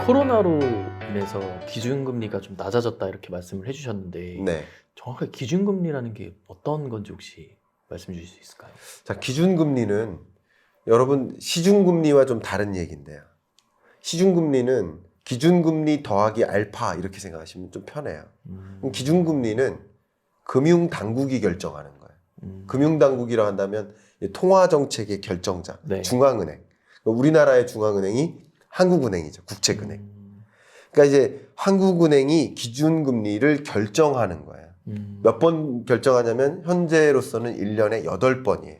코로나로 인해서 기준금리가 좀 낮아졌다 이렇게 말씀을 해주셨는데 네. 정확하게 기준금리라는 게 어떤 건지 혹시 말씀 주실 수 있을까요? 자, 기준금리는 여러분 시중금리와 좀 다른 얘기인데요. 시중금리는 기준금리 더하기 알파 이렇게 생각하시면 좀 편해요. 그럼 기준금리는 금융당국이 결정하는 거예요. 금융당국이라 한다면 통화정책의 결정자, 네. 중앙은행. 우리나라의 중앙은행이 한국은행이죠. 국책은행. 그러니까 이제 한국은행이 기준금리를 결정하는 거예요. 몇 번 결정하냐면 현재로서는 1년에 8번이에요.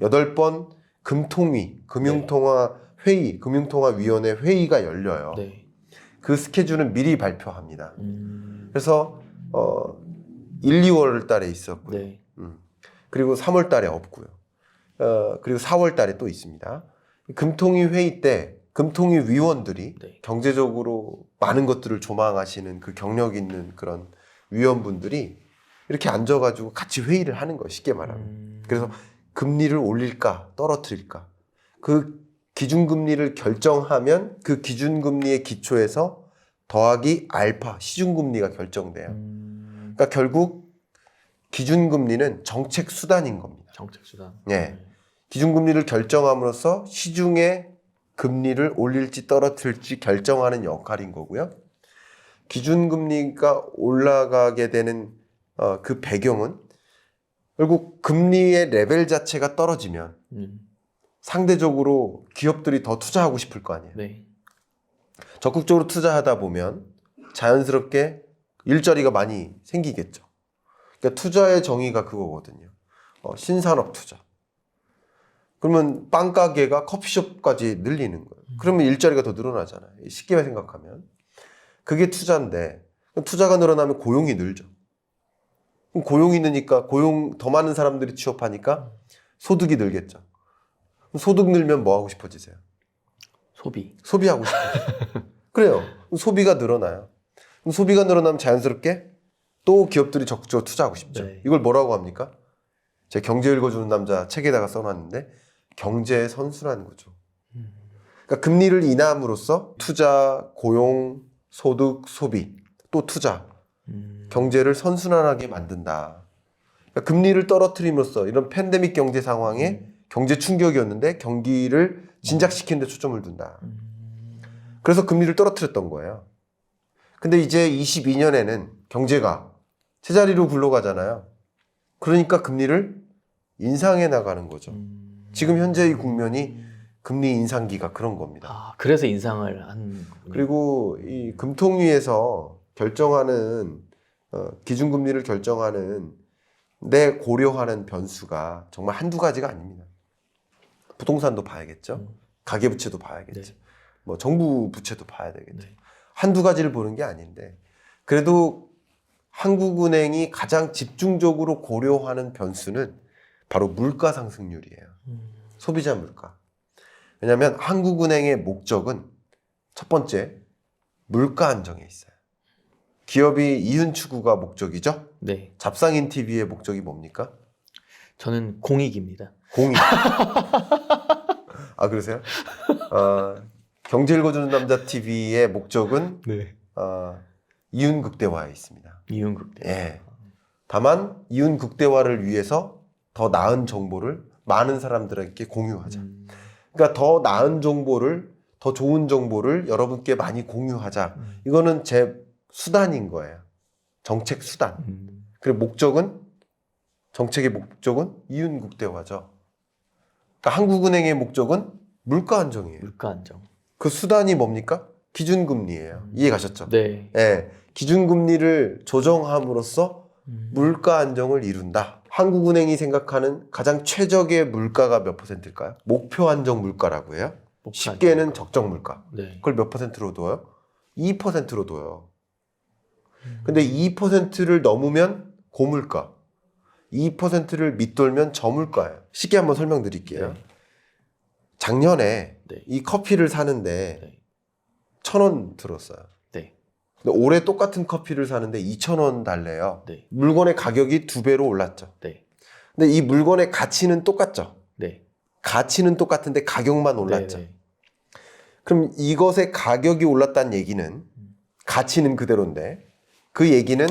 8번 금통위, 금융통화회의, 금융통화위원회 회의가 열려요. 네. 그 스케줄은 미리 발표합니다. 그래서 1, 2월 달에 있었고요. 네. 그리고 3월 달에 없고요. 그리고 4월 달에 또 있습니다. 금통위 회의 때 금통위 위원들이 네. 경제적으로 많은 것들을 조망하시는 그 경력 있는 그런 위원분들이 이렇게 앉아가지고 같이 회의를 하는 거예요. 쉽게 말하면. 그래서 금리를 올릴까 떨어뜨릴까. 그 기준금리를 결정하면 그 기준금리의 기초에서 더하기 알파 시중금리가 결정돼요. 그러니까 결국 기준금리는 정책 수단인 겁니다. 정책 수단. 네. 기준금리를 결정함으로써 시중의 금리를 올릴지 떨어뜨릴지 결정하는 역할인 거고요. 기준금리가 올라가게 되는 그 배경은 결국 금리의 레벨 자체가 떨어지면 상대적으로 기업들이 더 투자하고 싶을 거 아니에요. 네. 적극적으로 투자하다 보면 자연스럽게 일자리가 많이 생기겠죠. 그러니까 투자의 정의가 그거거든요. 신산업 투자. 그러면 빵 가게가 커피숍까지 늘리는 거예요. 그러면 일자리가 더 늘어나잖아요. 쉽게 생각하면. 그게 투자인데 투자가 늘어나면 고용이 늘죠. 그럼 고용이 느니까 더 많은 사람들이 취업하니까 소득이 늘겠죠. 그럼 소득 늘면 뭐 하고 싶어지세요? 소비하고 싶어지세요. 그래요. 소비가 늘어나요. 그럼 소비가 늘어나면 자연스럽게 또 기업들이 적극적으로 투자하고 싶죠. 네. 이걸 뭐라고 합니까? 제 경제 읽어주는 남자 책에다가 써놨는데 경제의 선수라는 거죠. 그러니까 금리를 인하함으로써 투자, 고용, 소득, 소비, 또 투자, 경제를 선순환하게 만든다. 그러니까 금리를 떨어뜨림으로써 이런 팬데믹 경제 상황에 경제 충격이었는데 경기를 진작시키는 데 초점을 둔다. 그래서 금리를 떨어뜨렸던 거예요. 근데 이제 22년에는 경제가 제자리로 굴러가잖아요. 그러니까 금리를 인상해 나가는 거죠. 지금 현재 이 국면이 금리 인상기가 그런 겁니다. 아, 그래서 인상을 한. 그리고 이 금통위에서 결정하는 기준금리를 결정하는 내 고려하는 변수가 정말 한두 가지가 아닙니다. 부동산도 봐야겠죠. 가계부채도 봐야겠죠. 네. 뭐 정부 부채도 봐야 되겠죠. 네. 한두 가지를 보는 게 아닌데 그래도 한국은행이 가장 집중적으로 고려하는 변수는 바로 물가 상승률이에요. 소비자 물가. 왜냐하면 한국은행의 목적은 첫 번째 물가 안정에 있어요. 기업이 이윤 추구가 목적이죠. 네. 잡상인 TV의 목적이 뭡니까? 저는 공익입니다. 공익. 아, 그러세요? 경제 읽어주는 남자 TV의 목적은 네. 이윤 극대화에 있습니다. 이윤 극대. 예. 다만 이윤 극대화를 위해서 더 나은 정보를 많은 사람들에게 공유하자. 그러니까 더 나은 정보를, 더 좋은 정보를 여러분께 많이 공유하자. 이거는 제 수단인 거예요. 정책 수단. 그리고 정책의 목적은 이윤 극대화죠. 그러니까 한국은행의 목적은 물가 안정이에요. 물가 안정. 그 수단이 뭡니까? 기준금리예요. 이해 가셨죠? 네. 예. 기준금리를 조정함으로써 물가 안정을 이룬다. 한국은행이 생각하는 가장 최적의 물가가 몇 %일까요? 목표 안정 물가라고 해요. 쉽게는 적정 물가. 네. 그걸 몇 %로 둬요? 2%로 둬요. 근데 2%를 넘으면 고물가. 2%를 밑돌면 저물가예요. 쉽게 한번 설명드릴게요. 네. 작년에 네. 이 커피를 사는데 네. 1,000원 들었어요. 네. 근데 올해 똑같은 커피를 사는데 2,000원 달래요. 네. 물건의 가격이 2배로 올랐죠. 네. 근데 이 물건의 가치는 똑같죠. 네. 가치는 똑같은데 가격만 올랐죠. 네. 그럼 이것의 가격이 올랐다는 얘기는 가치는 그대로인데 그 얘기는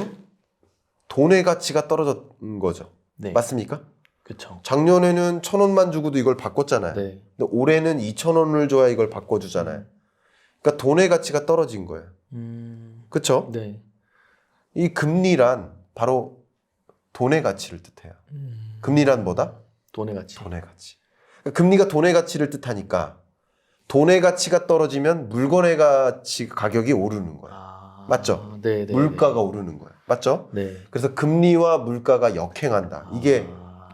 돈의 가치가 떨어진 거죠. 네. 맞습니까? 그쵸. 작년에는 1,000원만 주고도 이걸 바꿨잖아요. 네. 근데 올해는 2,000원을 줘야 이걸 바꿔주잖아요. 그러니까 돈의 가치가 떨어진 거예요. 그렇죠? 네. 이 금리란 바로 돈의 가치를 뜻해요. 금리란 뭐다? 돈의 가치. 돈의 가치. 그러니까 금리가 돈의 가치를 뜻하니까 돈의 가치가 떨어지면 물건의 가치 가격이 오르는 거예요. 아, 맞죠? 네, 네. 물가가 네. 오르는 거예요. 맞죠? 네. 그래서 금리와 물가가 역행한다. 이게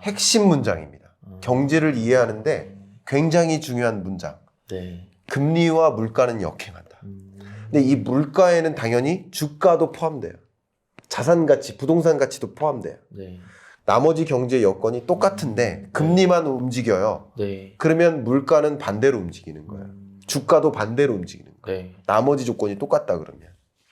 핵심 문장입니다. 경제를 이해하는데 굉장히 중요한 문장. 네. 금리와 물가는 역행한다. 근데 이 물가에는 당연히 주가도 포함돼요. 자산 가치, 부동산 가치도 포함돼요. 네. 나머지 경제 여건이 똑같은데 금리만 움직여요. 네. 그러면 물가는 반대로 움직이는 거예요. 주가도 반대로 움직이는 거예요. 네. 나머지 조건이 똑같다 그러면.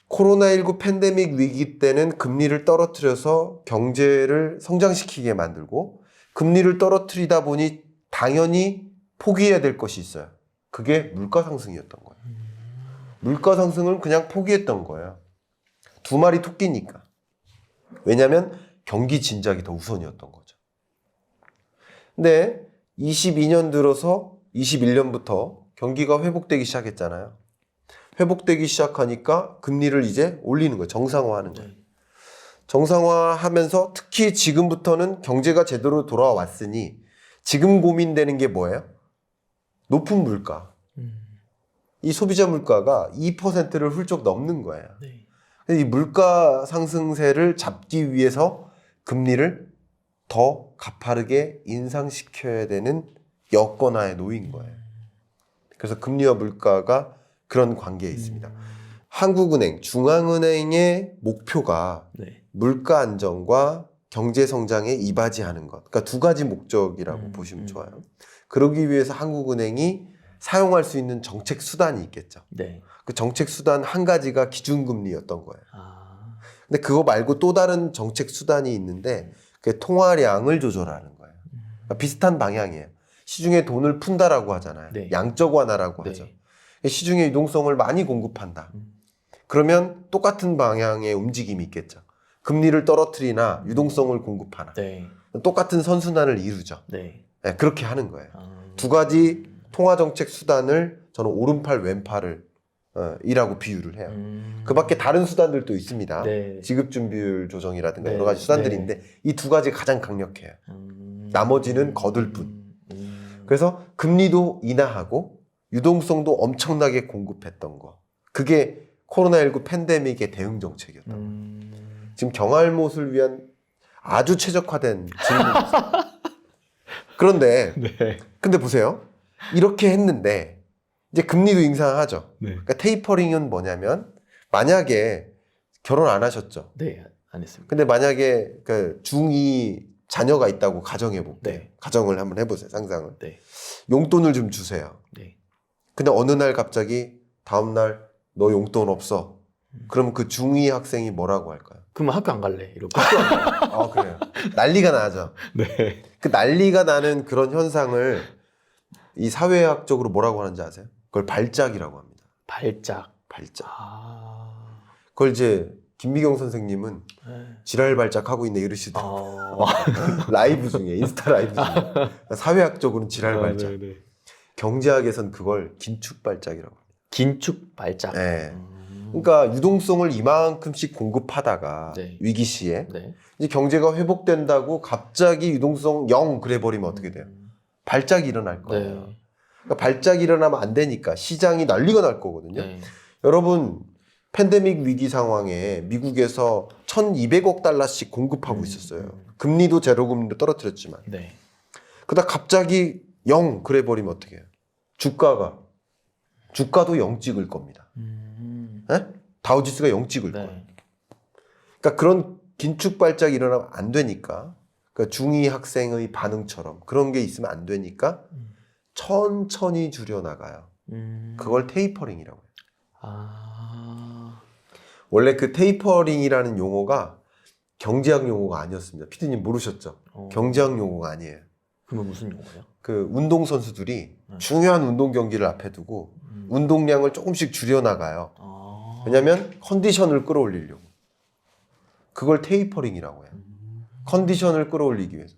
코로나19 팬데믹 위기 때는 금리를 떨어뜨려서 경제를 성장시키게 만들고 금리를 떨어뜨리다 보니 당연히 포기해야 될 것이 있어요. 그게 물가 상승이었던 거예요. 물가 상승을 그냥 포기했던 거예요. 두 마리 토끼니까. 왜냐하면 경기 진작이 더 우선이었던 거죠. 근데 22년 들어서 21년부터 경기가 회복되기 시작했잖아요. 회복되기 시작하니까 금리를 이제 올리는 거예요. 정상화하는 거예요. 정상화하면서 특히 지금부터는 경제가 제대로 돌아왔으니 지금 고민되는 게 뭐예요? 높은 물가. 이 소비자 물가가 2%를 훌쩍 넘는 거예요. 네. 이 물가 상승세를 잡기 위해서 금리를 더 가파르게 인상시켜야 되는 여건하에 놓인 거예요. 그래서 금리와 물가가 그런 관계에 있습니다. 한국은행, 중앙은행의 목표가 네. 물가 안정과 경제 성장에 이바지하는 것. 그러니까 두 가지 목적이라고 보시면 좋아요. 그러기 위해서 한국은행이 사용할 수 있는 정책 수단이 있겠죠. 네. 그 정책 수단 한 가지가 기준금리였던 거예요. 아. 근데 그거 말고 또 다른 정책 수단이 있는데 그게 통화량을 조절하는 거예요. 그러니까 비슷한 방향이에요. 시중에 돈을 푼다라고 하잖아요. 네. 양적 완화라고 네. 하죠. 시중에 유동성을 많이 공급한다. 그러면 똑같은 방향의 움직임이 있겠죠. 금리를 떨어뜨리나 유동성을 공급하나. 네. 똑같은 선순환을 이루죠. 네. 네, 그렇게 하는 거예요. 아. 두 가지 통화정책 수단을 저는 오른팔 왼팔을 이라고 비유를 해요. 그 밖에 다른 수단들도 있습니다. 네. 지급준비율 조정이라든가 네. 여러 가지 수단들이 있는데 이 두 가지 가장 강력해요. 나머지는 거들 뿐. 그래서 금리도 인하하고 유동성도 엄청나게 공급했던 거. 그게 코로나19 팬데믹의 대응 정책이었던 거예요. 지금 경알못을 위한 아주 최적화된 질문이었어요. 그런데 네. 근데 보세요. 이렇게 했는데 이제 금리도 인상하죠. 네. 그러니까 테이퍼링은 뭐냐면 만약에 결혼 안 하셨죠. 네. 안 했습니다. 근데 만약에 그 중2 자녀가 있다고 가정해 볼게요. 네. 가정을 한번 해보세요. 상상을. 네. 용돈을 좀 주세요. 네. 근데 어느 날 갑자기 다음 날 너 용돈 없어. 그러면 그 중2 학생이 뭐라고 할까요? 그러면 학교 안 갈래. 이러고. 아 그래요. 난리가 나죠. 네. 그 난리가 나는 그런 현상을 이 사회학적으로 뭐라고 하는지 아세요? 그걸 발작이라고 합니다. 발작. 발작. 아. 그걸 이제 김미경 선생님은 네. 지랄 발작하고 있네 이러시더라고요. 라이브 중에 인스타 라이브 중에 사회학적으로는 지랄 발작. 네, 네. 경제학에선 그걸 긴축 발작이라고 합니다. 긴축 발작. 네. 그러니까 유동성을 이만큼씩 공급하다가 네. 위기 시에 네. 이제 경제가 회복된다고 갑자기 유동성 0 그래 버리면 어떻게 돼요? 발작이 일어날 거예요. 네. 그러니까 발작이 일어나면 안 되니까 시장이 난리가 날 거거든요. 네. 여러분 팬데믹 위기 상황에 미국에서 1,200억 달러씩 공급하고 있었어요. 금리도 제로 금리로 떨어뜨렸지만 네. 그러다 갑자기 0 그래 버리면 어떻게 해요? 주가도 0 찍을 겁니다. 네? 다우지수가 0 찍을 거예요. 네. 그러니까 그런 긴축 발작이 일어나면 안 되니까 그러니까 중2 학생의 반응처럼 그런 게 있으면 안 되니까 천천히 줄여나가요. 그걸 테이퍼링이라고 해요. 아. 원래 그 테이퍼링이라는 용어가 경제학 용어가 아니었습니다. 피디님 모르셨죠? 경제학 용어가 아니에요. 그러면 무슨 용어예요? 그 운동선수들이 중요한 운동 경기를 앞에 두고 운동량을 조금씩 줄여나가요. 아. 왜냐하면 컨디션을 끌어올리려고. 그걸 테이퍼링이라고 해요. 컨디션을 끌어올리기 위해서.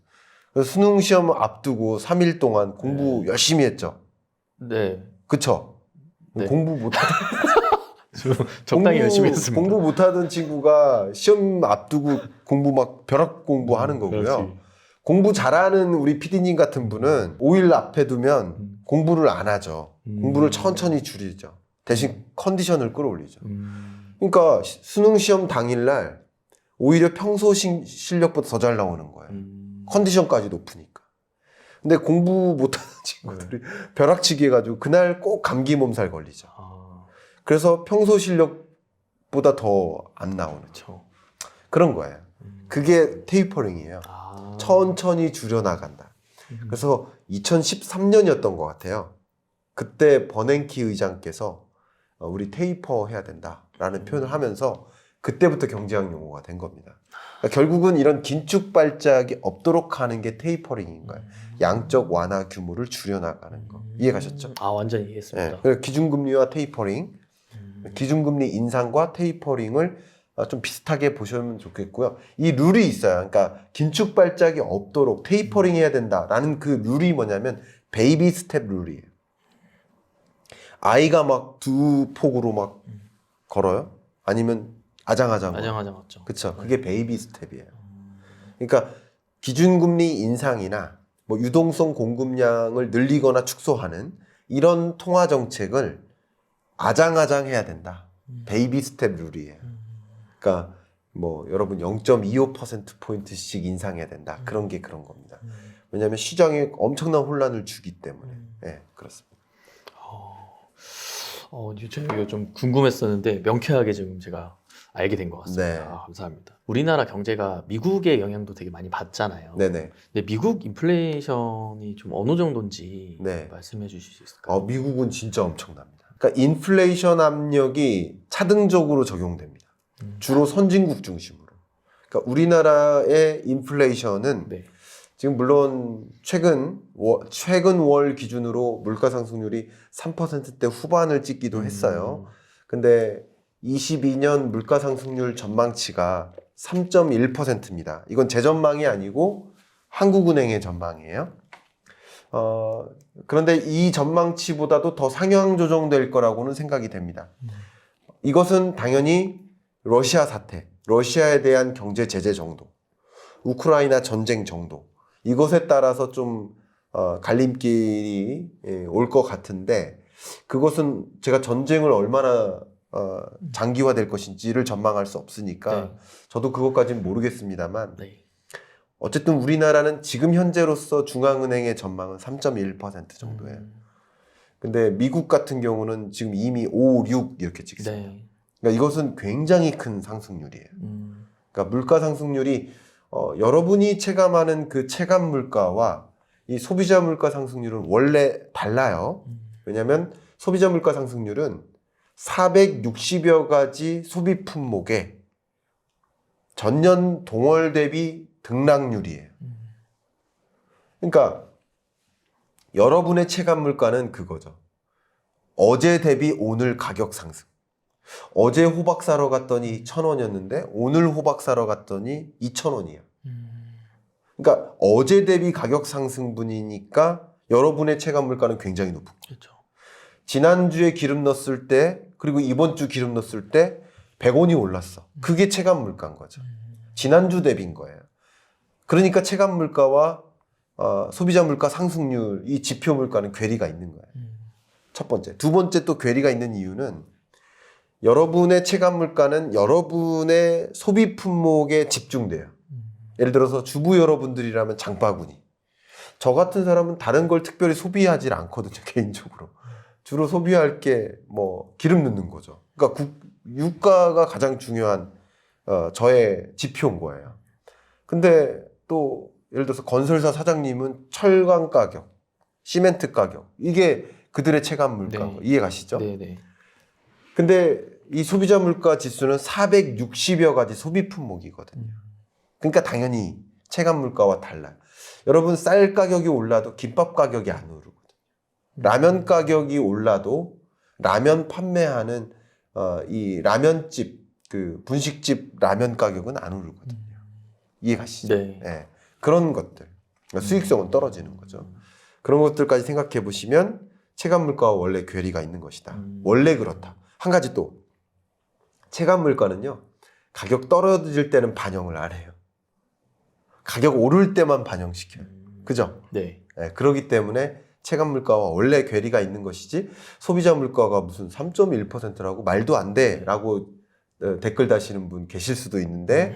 그래서 수능 시험 앞두고 3일 동안 공부 열심히 했죠. 네. 그쵸? 네. 공부 못하던 적당히 열심히 했습니다. 공부 못하던 친구가 시험 앞두고 공부 막 벼락 공부하는 거고요. 그렇지. 공부 잘하는 우리 PD님 같은 분은 5일 앞에 두면 공부를 안 하죠. 공부를 천천히 줄이죠. 대신 컨디션을 끌어올리죠. 그러니까 수능 시험 당일날 오히려 평소 실력보다 더 잘 나오는 거예요. 컨디션까지 높으니까. 근데 공부 못하는 친구들이 벼락치기 해가지고 그날 꼭 감기 몸살 걸리죠. 아, 그래서 평소 실력보다 더 안 나오는 그렇죠. 그런 거예요. 그게 테이퍼링이에요. 아. 천천히 줄여나간다. 그래서 2013년이었던 것 같아요. 그때 버냉키 의장께서 우리 테이퍼 해야 된다라는 표현을 하면서 그때부터 경제학 용어가 된 겁니다. 그러니까 결국은 이런 긴축 발작이 없도록 하는 게 테이퍼링인 거예요. 양적 완화 규모를 줄여나가는 거. 이해가셨죠? 아, 완전히 이해했습니다. 네. 그래서 기준금리와 테이퍼링, 기준금리 인상과 테이퍼링을 좀 비슷하게 보시면 좋겠고요. 이 룰이 있어요. 그러니까 긴축 발작이 없도록 테이퍼링 해야 된다라는 그 룰이 뭐냐면 베이비 스텝 룰이에요. 아이가 막 두 폭으로 막 걸어요? 아니면 아장아장. 아장아장하죠. 그렇죠. 그게 베이비 스텝이에요. 그러니까 기준금리 인상이나 뭐 유동성 공급량을 늘리거나 축소하는 이런 통화 정책을 아장아장 해야 된다. 베이비 스텝 룰이에요. 그러니까 뭐 여러분 0.25%포인트씩 인상해야 된다. 그런 게 그런 겁니다. 왜냐하면 시장에 엄청난 혼란을 주기 때문에. 네, 그렇습니다. 이거 좀 궁금했었는데 명쾌하게 지금 제가 알게 된 것 같습니다. 네. 아, 감사합니다. 우리나라 경제가 미국의 영향도 되게 많이 받잖아요. 네네. 근데 미국 인플레이션이 좀 어느 정도인지 네. 말씀해 주실 수 있을까요? 미국은 진짜 엄청납니다. 그러니까 인플레이션 압력이 차등적으로 적용됩니다. 주로 선진국 중심으로. 그러니까 우리나라의 인플레이션은 네. 지금 물론 최근 월 기준으로 물가 상승률이 3%대 후반을 찍기도 했어요. 근데 22년 물가 상승률 전망치가 3.1%입니다. 이건 제 전망이 아니고 한국은행의 전망이에요. 그런데 이 전망치보다도 더 상향 조정될 거라고는 생각이 됩니다. 이것은 당연히 러시아 사태, 러시아에 대한 경제 제재 정도, 우크라이나 전쟁 정도, 이것에 따라서 좀 갈림길이 올 것 같은데, 그것은 제가 전쟁을 얼마나 장기화될 것인지를 전망할 수 없으니까 네. 저도 그것까지는 모르겠습니다만, 네. 어쨌든 우리나라는 지금 현재로서 중앙은행의 전망은 3.1% 정도예요. 근데 미국 같은 경우는 지금 이미 5, 6 이렇게 찍습니다. 네. 그러니까 이것은 굉장히 큰 상승률이에요. 그러니까 물가 상승률이 여러분이 체감하는 그 체감 물가와 이 소비자 물가 상승률은 원래 달라요. 왜냐하면 소비자 물가 상승률은 460여 가지 소비 품목의 전년 동월 대비 등락률이에요. 그러니까 여러분의 체감 물가는 그거죠. 어제 대비 오늘 가격 상승. 어제 호박 사러 갔더니 1,000원이었는데 오늘 호박 사러 갔더니 2,000원이에요. 그러니까 어제 대비 가격 상승분이니까 여러분의 체감 물가는 굉장히 높은 거예요. 그렇죠. 지난주에 기름 넣었을 때 그리고 이번 주 기름 넣었을 때 100원이 올랐어. 그게 체감 물가인 거죠. 지난주 대비인 거예요. 그러니까 체감 물가와 소비자 물가 상승률, 이 지표 물가는 괴리가 있는 거예요. 첫 번째. 두 번째 또 괴리가 있는 이유는 여러분의 체감 물가는 여러분의 소비 품목에 집중돼요. 예를 들어서 주부 여러분들이라면 장바구니. 저 같은 사람은 다른 걸 특별히 소비하지 않거든요, 개인적으로. 주로 소비할 게 뭐 기름 넣는 거죠. 그러니까 유가가 가장 중요한 저의 지표인 거예요. 근데 또 예를 들어서 건설사 사장님은 철강 가격, 시멘트 가격, 이게 그들의 체감 물가인 거 이해 가시죠? 네네. 근데 이 소비자 물가 지수는 460여 가지 소비 품목이거든요. 그러니까 당연히 체감 물가와 달라요. 여러분 쌀 가격이 올라도 김밥 가격이 안 오르거든요. 라면 가격이 올라도 라면 판매하는 이 라면집 그 분식집 라면 가격은 안 오르거든요. 이해가시죠? 네. 예. 그런 것들 그러니까 수익성은 떨어지는 거죠. 그런 것들까지 생각해 보시면 체감 물가와 원래 괴리가 있는 것이다. 원래 그렇다. 한 가지 또 체감 물가는요. 가격 떨어질 때는 반영을 안 해요. 가격 오를 때만 반영시켜요. 그죠? 네. 네, 그렇기 때문에 체감 물가와 원래 괴리가 있는 것이지 소비자 물가가 무슨 3.1%라고 말도 안 돼라고 댓글 다시는 분 계실 수도 있는데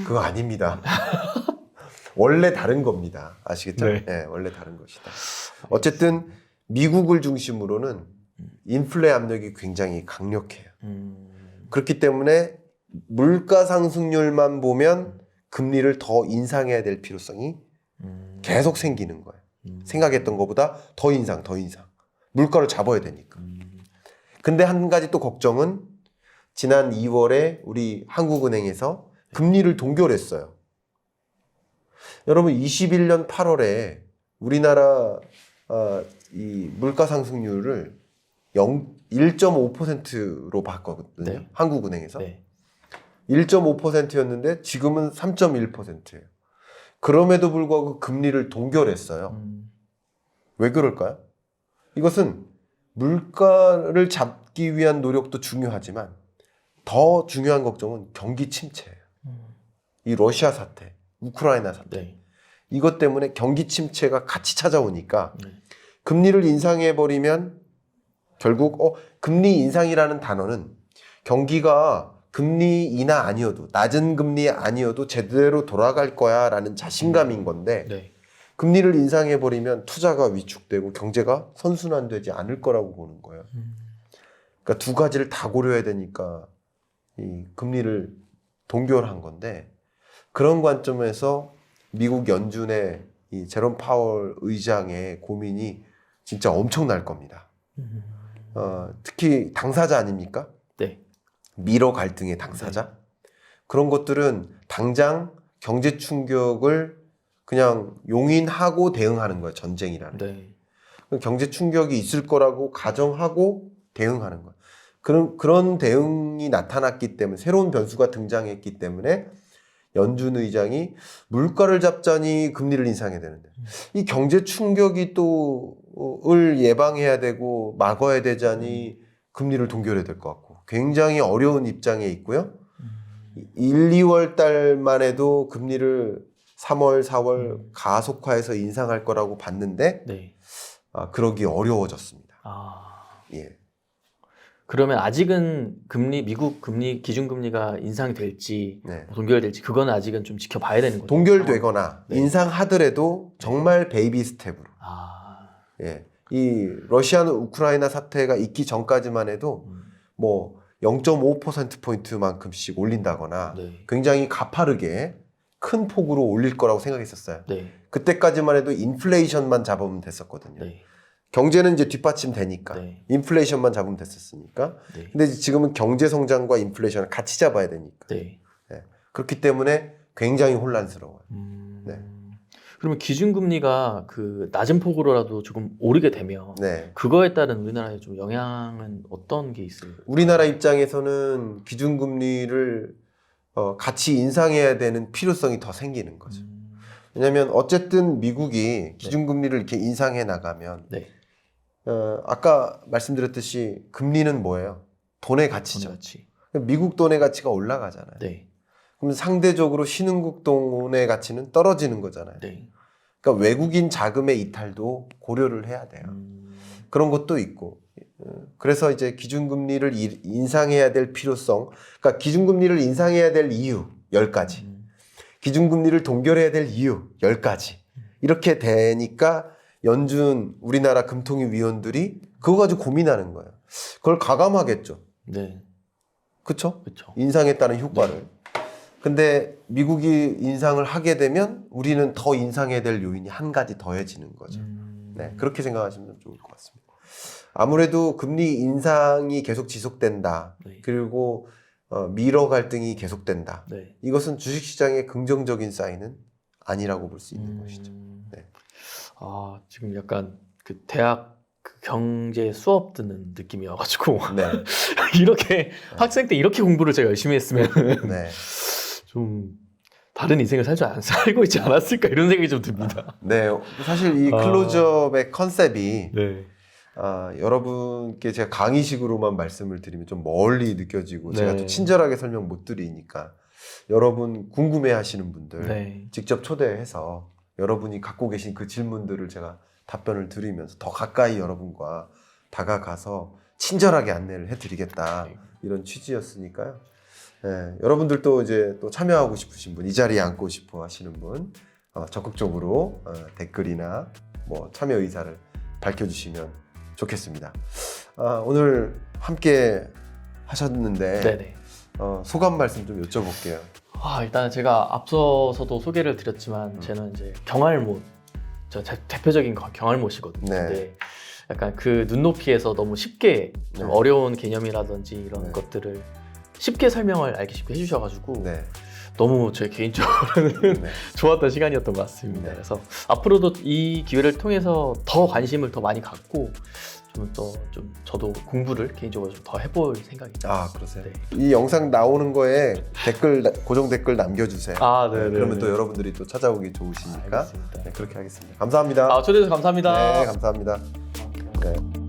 그거 아닙니다. 원래 다른 겁니다. 아시겠죠? 네. 네, 원래 다른 것이다. 어쨌든 미국을 중심으로는 인플레 압력이 굉장히 강력해요. 그렇기 때문에 물가 상승률만 보면 금리를 더 인상해야 될 필요성이 계속 생기는 거예요. 생각했던 것보다 더 인상. 물가를 잡아야 되니까. 근데 한 가지 또 걱정은 지난 2월에 우리 한국은행에서 금리를 동결했어요. 여러분 21년 8월에 우리나라 이 물가 상승률을 1.5%로 바꿨거든요. 네. 한국은행에서. 네. 1.5%였는데 지금은 3.1%예요. 그럼에도 불구하고 금리를 동결했어요. 왜 그럴까요? 이것은 물가를 잡기 위한 노력도 중요하지만 더 중요한 걱정은 경기 침체예요. 이 러시아 사태, 우크라이나 사태. 네. 이것 때문에 경기 침체가 같이 찾아오니까 네. 금리를 인상해버리면 결국 금리 인상이라는 단어는 경기가 금리 인하 아니어도 낮은 금리 아니어도 제대로 돌아갈 거야 라는 자신감인 건데 네. 금리를 인상해버리면 투자가 위축되고 경제가 선순환되지 않을 거라고 보는 거예요. 그러니까 두 가지를 다 고려해야 되니까 이 금리를 동결한 건데 그런 관점에서 미국 연준의 이 제롬 파월 의장의 고민이 진짜 엄청날 겁니다. 특히 당사자 아닙니까? 네. 미러 갈등의 당사자. 그런 것들은 당장 경제 충격을 그냥 용인하고 대응하는 거예요. 전쟁이라는. 네. 경제 충격이 있을 거라고 가정하고 대응하는 거예요. 그런 대응이 나타났기 때문에 새로운 변수가 등장했기 때문에 연준 의장이 물가를 잡자니 금리를 인상해야 되는데 이 경제 충격이 또를 예방해야 되고 막아야 되자니 금리를 동결해야 될 것 같고 굉장히 어려운 입장에 있고요. 1, 2월 달만 해도 금리를 3월, 4월 가속화해서 인상할 거라고 봤는데 네. 그러기 어려워졌습니다. 예. 그러면 아직은 미국 금리 기준금리가 인상이 될지 네. 동결될지 그거는 아직은 좀 지켜봐야 되는 거죠. 동결되거나 네. 인상하더라도 정말 베이비 스텝으로. 예. 이 러시아는 우크라이나 사태가 있기 전까지만 해도 뭐 0.5%포인트만큼씩 올린다거나 네. 굉장히 가파르게 큰 폭으로 올릴 거라고 생각했었어요. 네. 그때까지만 해도 인플레이션만 잡으면 됐었거든요. 네. 경제는 이제 뒷받침되니까 네. 인플레이션만 잡으면 됐었으니까. 네. 근데 지금은 경제 성장과 인플레이션을 같이 잡아야 되니까. 네. 예. 그렇기 때문에 굉장히 혼란스러워요. 네. 그러면 기준금리가 그 낮은 폭으로라도 조금 오르게 되면 네. 그거에 따른 우리나라에 좀 영향은 어떤 게 있어요? 우리나라 입장에서는 기준금리를 같이 인상해야 되는 필요성이 더 생기는 거죠. 왜냐하면 어쨌든 미국이 기준금리를 이렇게 인상해 나가면 네. 아까 말씀드렸듯이 금리는 뭐예요? 돈의 가치죠. 같이. 미국 돈의 가치가 올라가잖아요. 네. 그럼 상대적으로 신흥국 돈의 가치는 떨어지는 거잖아요. 네. 그러니까 외국인 자금의 이탈도 고려를 해야 돼요. 그런 것도 있고. 그래서 이제 기준금리를 인상해야 될 필요성, 그러니까 기준금리를 인상해야 될 이유 10가지, 기준금리를 동결해야 될 이유 10가지 이렇게 되니까 연준 우리나라 금통위 위원들이 그거 가지고 고민하는 거예요. 그걸 가감하겠죠. 네. 그렇죠? 그렇죠. 인상했다는 효과를. 근데 미국이 인상을 하게 되면 우리는 더 인상해야 될 요인이 한 가지 더해지는 거죠. 네, 그렇게 생각하시면 좋을 것 같습니다. 아무래도 금리 인상이 계속 지속된다. 네. 그리고 미러 갈등이 계속된다. 네. 이것은 주식시장의 긍정적인 사인은 아니라고 볼 수 있는 것이죠. 네. 지금 약간 그 대학 그 경제 수업 듣는 느낌이어가지고 네. 이렇게 학생 때 이렇게 공부를 제가 열심히 했으면 네. 좀 다른 인생을 살고 있지 않았을까 이런 생각이 좀 듭니다. 네. 사실 이 클로즈업의 컨셉이 네. 여러분께 제가 강의식으로만 말씀을 드리면 좀 멀리 느껴지고 네. 제가 또 친절하게 설명 못 드리니까 여러분 궁금해 하시는 분들 네. 직접 초대해서 여러분이 갖고 계신 그 질문들을 제가 답변을 드리면서 더 가까이 여러분과 다가가서 친절하게 안내를 해드리겠다 이런 취지였으니까요. 네, 여러분들도 이제 또 참여하고 싶으신 분, 이 자리에 앉고 싶어 하시는 분 적극적으로 댓글이나 뭐 참여 의사를 밝혀주시면 좋겠습니다. 오늘 함께 하셨는데 네네. 소감 말씀 좀 여쭤볼게요. 일단 제가 앞서서도 소개를 드렸지만 저는 이제 경알못, 대표적인 경알못이거든요. 네. 근데 약간 그 눈높이에서 너무 쉽게 좀 네. 어려운 개념이라든지 이런 네. 것들을 쉽게 설명을 알기 쉽게 해주셔가지고 네. 너무 제 개인적으로는 네. 좋았던 시간이었던 것 같습니다. 네. 그래서 앞으로도 이 기회를 통해서 더 관심을 더 많이 갖고 좀 저도 공부를 개인적으로 좀 더 해볼 생각입니다. 그러세요? 네. 이 영상 나오는 거에 고정 댓글 남겨주세요. 네네. 그러면 또 여러분들이 또 찾아오기 좋으시니까 알겠습니다. 네, 그렇게 하겠습니다. 감사합니다. 초대해주셔서 감사합니다. 네, 감사합니다. 네.